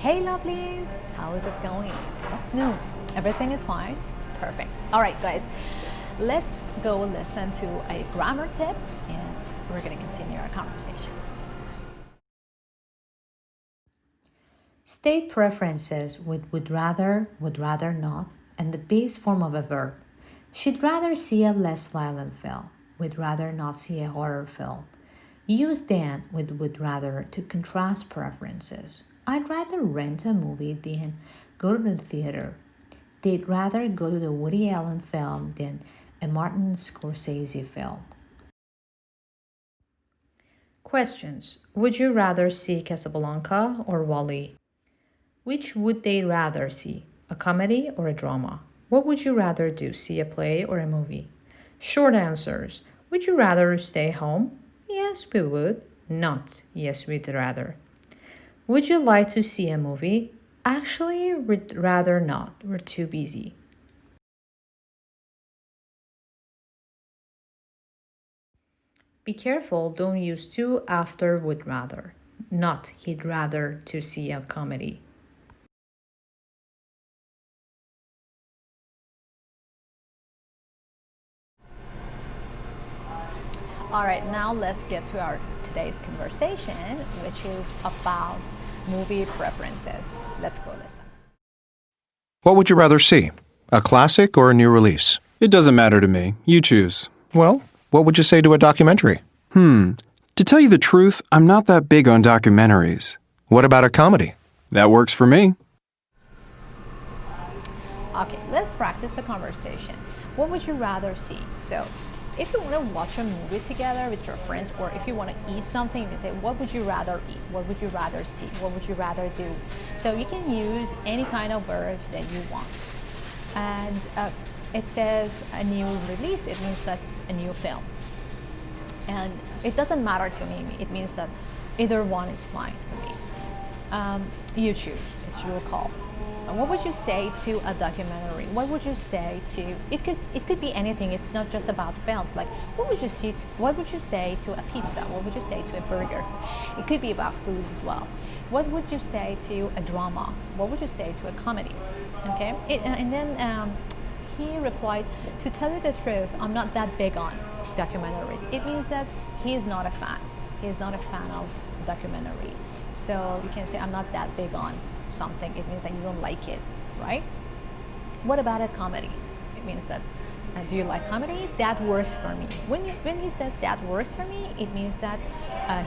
Hey lovelies, how is it going? What's new? Everything is fine? Perfect. All right guys, let's go listen to a grammar tip and we're going to continue our conversation. State preferences with would rather not, and the base form of a verb. She'd rather see a less violent film. Would rather not see a horror film. Use than with would rather to contrast preferences. I'd rather rent a movie than go to the theater. They'd rather go to the Woody Allen film than a Martin Scorsese film. Questions. Would you rather see Casablanca or Wall-E? Which would they rather see, a comedy or a drama? What would you rather do, see a play or a movie? Short answers. Would you rather stay home? Yes, we would. Not, yes, we'd rather. Would you like to see a movie? Actually, we'd rather not. We're too busy. Be careful, don't use to after would rather. Not, he'd rather to see a comedy. All right, now let's get to our today's conversation, which is about movie preferences. Let's go listen. What would you rather see? A classic or a new release? It doesn't matter to me. You choose. Well, what would you say to a documentary? To tell you the truth, I'm not that big on documentaries. What about a comedy? That works for me. Okay, let's practice the conversation. What would you rather see? So, if you want to watch a movie together with your friends, or if you want to eat something, you say, what would you rather eat? What would you rather see? What would you rather do? So you can use any kind of verbs that you want. And it says a new release, it means that a new film. And it doesn't matter to me, it means that either one is fine for me. You choose, it's your call. And what would you say to a documentary? What would you say to it could be anything, it's not just about films. Like what would you say to a pizza? What would you say to a burger? It could be about food as well. What would you say to a drama? What would you say to a comedy? Okay? And then he replied, to tell you the truth, I'm not that big on documentaries. It means that he is not a fan. He is not a fan of documentary. So you can say, I'm not that big on something. It means that you don't like it, right? What about a comedy? It means that, do you like comedy? That works for me. When he says that works for me, it means that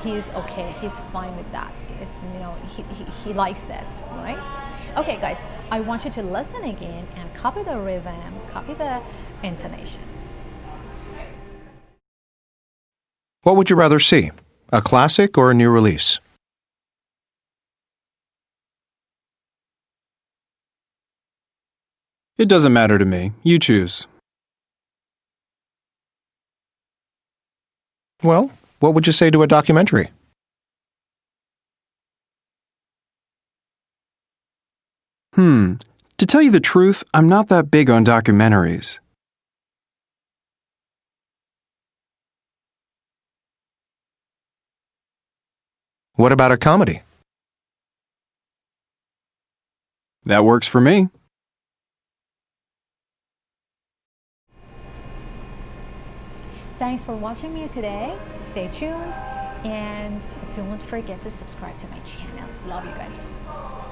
he is okay. He's fine with that. He likes it, right? Okay, guys, I want you to listen again and copy the rhythm, copy the intonation. What would you rather see? A classic or a new release? It doesn't matter to me. You choose. Well, what would you say to a documentary? To tell you the truth, I'm not that big on documentaries. What about a comedy? That works for me. Thanks for watching me today. Stay tuned and don't forget to subscribe to my channel. Love you guys.